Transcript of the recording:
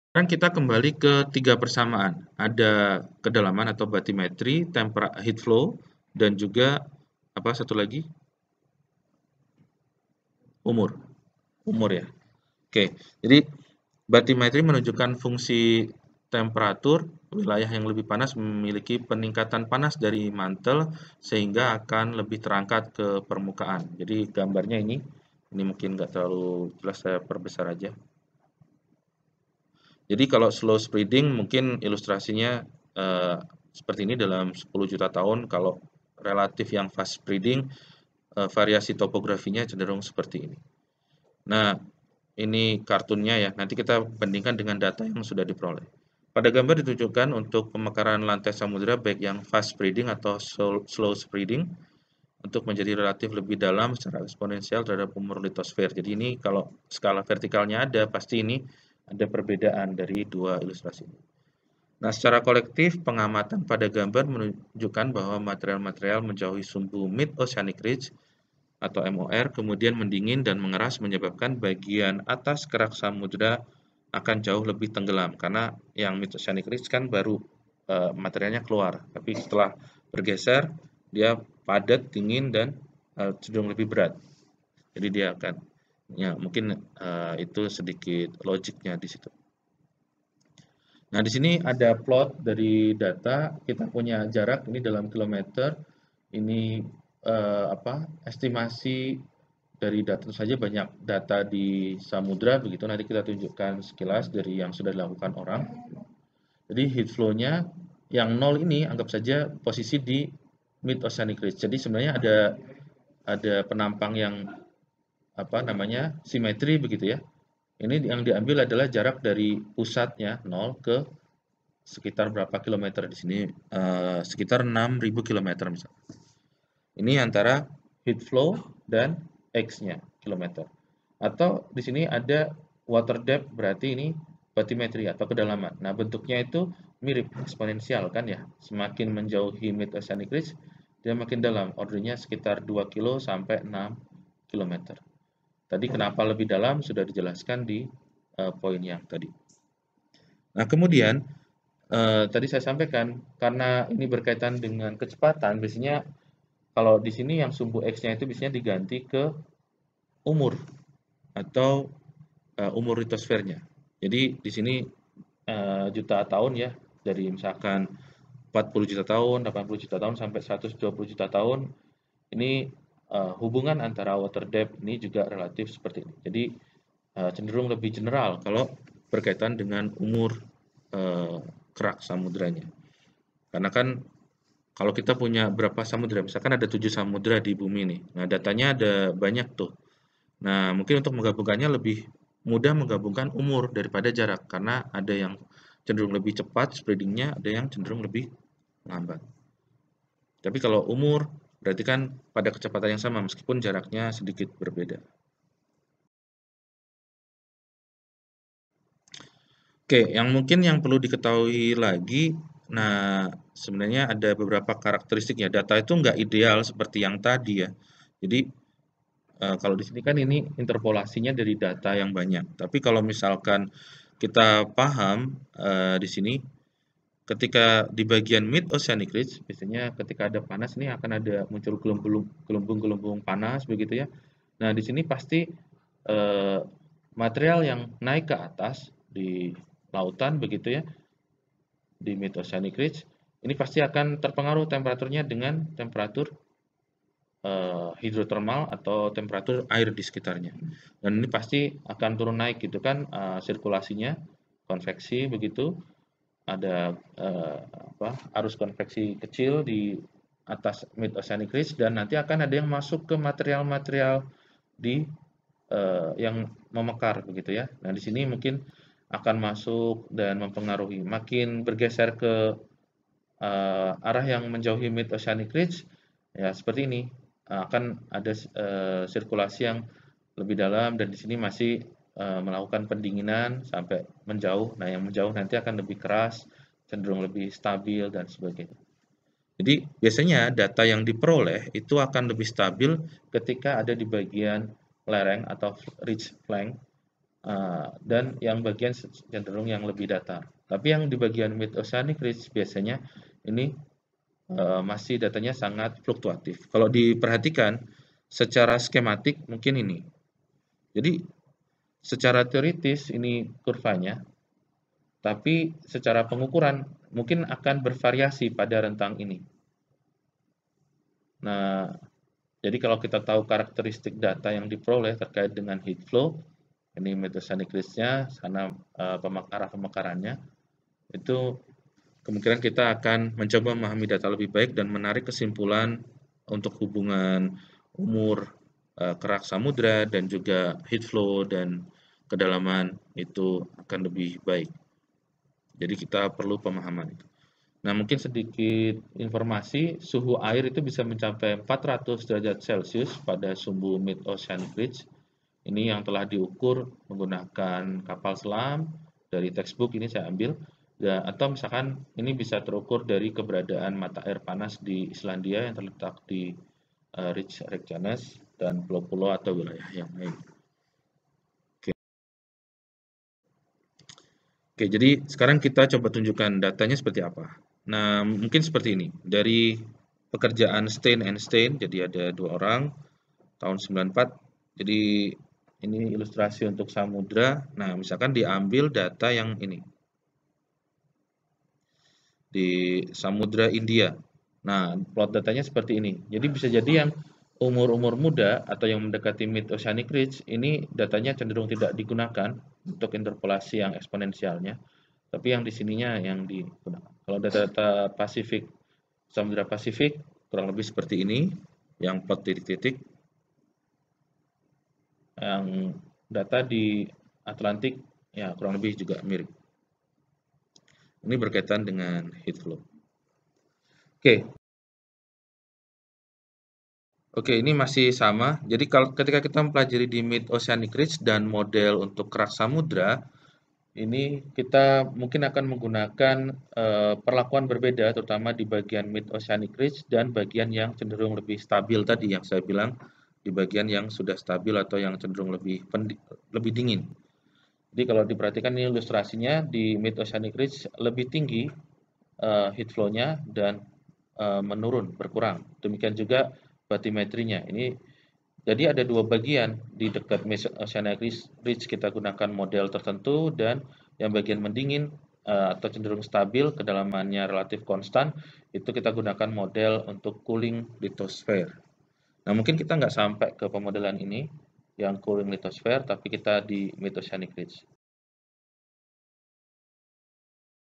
Sekarang kita kembali ke 3 persamaan. Ada kedalaman atau bathymetry, heat flow, dan juga apa satu lagi? Umur. Umur ya. Oke, jadi bathymetry menunjukkan fungsi temperatur. Wilayah yang lebih panas memiliki peningkatan panas dari mantel sehingga akan lebih terangkat ke permukaan. Jadi gambarnya ini mungkin nggak terlalu jelas, saya perbesar aja. Jadi kalau slow spreading mungkin ilustrasinya seperti ini dalam 10 juta tahun. Kalau relatif yang fast spreading, variasi topografinya cenderung seperti ini. Nah, ini kartunnya ya, nanti kita bandingkan dengan data yang sudah diperoleh. Pada gambar ditunjukkan untuk pemekaran lantai samudera baik yang fast spreading atau slow spreading untuk menjadi relatif lebih dalam secara eksponensial terhadap umur litosfer. Jadi ini kalau skala vertikalnya ada, pasti ini ada perbedaan dari dua ilustrasi ini. Nah, secara kolektif, pengamatan pada gambar menunjukkan bahwa material-material menjauhi sumbu mid-oceanic ridge atau MOR, kemudian mendingin dan mengeras menyebabkan bagian atas kerak samudera akan jauh lebih tenggelam, karena yang mid-oceanic ridge kan baru materialnya keluar, tapi setelah bergeser, dia padat, dingin, dan cenderung lebih berat. Jadi dia akan, ya mungkin itu sedikit logiknya di situ. Nah, di sini ada plot dari data, kita punya jarak ini dalam kilometer, ini estimasi dari data saja, banyak data di samudra begitu. Nanti kita tunjukkan sekilas dari yang sudah dilakukan orang. Jadi heat flow-nya yang 0 ini anggap saja posisi di mid oceanic ridge. Jadi sebenarnya ada penampang yang simetri begitu ya. Ini yang diambil adalah jarak dari pusatnya 0 ke sekitar berapa kilometer di sini, sekitar 6.000 kilometer misalnya. Ini antara heat flow dan X-nya kilometer. Atau di sini ada water depth, berarti ini bathymetry atau kedalaman. Nah, bentuknya itu mirip eksponensial kan ya. Semakin menjauhi mid oceanic ridge, dia makin dalam. Ordernya sekitar 2 kilo sampai 6 kilometer. Tadi kenapa lebih dalam sudah dijelaskan di poin yang tadi. Nah, kemudian tadi saya sampaikan karena ini berkaitan dengan kecepatan, biasanya kalau di sini yang sumbu X-nya itu biasanya diganti ke umur atau umur litosfernya. Jadi di sini juta tahun ya, dari misalkan 40 juta tahun, 80 juta tahun sampai 120 juta tahun. Ini hubungan antara water depth ini juga relatif seperti ini. Jadi cenderung lebih general kalau berkaitan dengan umur kerak samudranya. Karena kan kalau kita punya berapa samudra, misalkan ada 7 samudra di bumi nih. Nah, datanya ada banyak tuh. Nah, mungkin untuk menggabungkannya lebih mudah menggabungkan umur daripada jarak, karena ada yang cenderung lebih cepat spreadingnya, ada yang cenderung lebih lambat. Tapi kalau umur, berarti kan pada kecepatan yang sama meskipun jaraknya sedikit berbeda. Oke, yang mungkin yang perlu diketahui lagi, nah sebenarnya ada beberapa karakteristik ya. Data itu nggak ideal seperti yang tadi ya. Jadi kalau di sini kan ini interpolasinya dari data yang banyak. Tapi kalau misalkan kita paham di sini, ketika di bagian mid oceanic ridge, biasanya ketika ada panas ini akan ada muncul gelembung-gelembung panas begitu ya. Nah, di sini pasti eh, material yang naik ke atas di lautan begitu ya, di mid oceanic ridge, ini pasti akan terpengaruh temperaturnya dengan temperatur hidrotermal atau temperatur air di sekitarnya. Dan ini pasti akan turun naik gitu kan, sirkulasinya, konveksi begitu, ada arus konveksi kecil di atas mid oceanic ridge, dan nanti akan ada yang masuk ke material-material di yang memekar begitu ya. Nah, di sini mungkin akan masuk dan mempengaruhi. Makin bergeser ke arah yang menjauhi mid oceanic ridge, ya seperti ini, akan ada sirkulasi yang lebih dalam, dan di sini masih melakukan pendinginan sampai menjauh. Nah, yang menjauh nanti akan lebih keras, cenderung lebih stabil dan sebagainya. Jadi biasanya data yang diperoleh itu akan lebih stabil ketika ada di bagian lereng atau ridge flank dan yang bagian cenderung yang lebih datar. Tapi yang di bagian Mid Oceanic Ridge biasanya ini masih datanya sangat fluktuatif. Kalau diperhatikan secara skematik mungkin ini. Jadi secara teoritis ini kurvanya, tapi secara pengukuran mungkin akan bervariasi pada rentang ini. Nah, jadi kalau kita tahu karakteristik data yang diperoleh terkait dengan heat flow, ini Mid-Oceanic Ridge-nya, sana arah pemekarannya, itu kemungkinan kita akan mencoba memahami data lebih baik dan menarik kesimpulan untuk hubungan umur kerak samudra dan juga heat flow dan kedalaman itu akan lebih baik. Jadi kita perlu pemahaman itu. Nah, mungkin sedikit informasi, suhu air itu bisa mencapai 400 derajat Celcius pada sumbu Mid-Oceanic Ridge. Ini yang telah diukur menggunakan kapal selam, dari textbook ini saya ambil, ya, atau misalkan ini bisa terukur dari keberadaan mata air panas di Islandia yang terletak di Ridge Reykjanes dan pulau-pulau atau wilayah yang lain. Oke, jadi sekarang kita coba tunjukkan datanya seperti apa. Nah, mungkin seperti ini. Dari pekerjaan Stein and Stein, jadi ada 2 orang, tahun 94. Jadi ini ilustrasi untuk samudra. Nah, misalkan diambil data yang ini. Di Samudra India. Nah, plot datanya seperti ini. Jadi bisa jadi yang umur-umur muda atau yang mendekati Mid-Oceanic Ridge, ini datanya cenderung tidak digunakan untuk interpolasi yang eksponensialnya. Tapi yang di sininya yang digunakan. Kalau data-data Pasifik, Samudra Pasifik, kurang lebih seperti ini, yang plot titik-titik. Yang data di Atlantik, ya kurang lebih juga mirip. Ini berkaitan dengan heat flow. Oke. Oke, ini masih sama. Jadi ketika kita mempelajari di Mid-Oceanic Ridge dan model untuk kerak samudra, ini kita mungkin akan menggunakan perlakuan berbeda, terutama di bagian Mid-Oceanic Ridge dan bagian yang cenderung lebih stabil tadi yang saya bilang, di bagian yang sudah stabil atau yang cenderung lebih dingin. Jadi kalau diperhatikan ini ilustrasinya di Mid-Oceanic Ridge lebih tinggi heat flow-nya dan menurun, berkurang. Demikian juga batimetrinya. Ini jadi ada 2 bagian, di dekat Mid-Oceanic Ridge kita gunakan model tertentu dan yang bagian mendingin atau cenderung stabil, kedalamannya relatif konstan, itu kita gunakan model untuk cooling lithosphere. Nah, mungkin kita nggak sampai ke pemodelan ini, yang cooling lithosphere, tapi kita di Mid-Oceanic Ridge.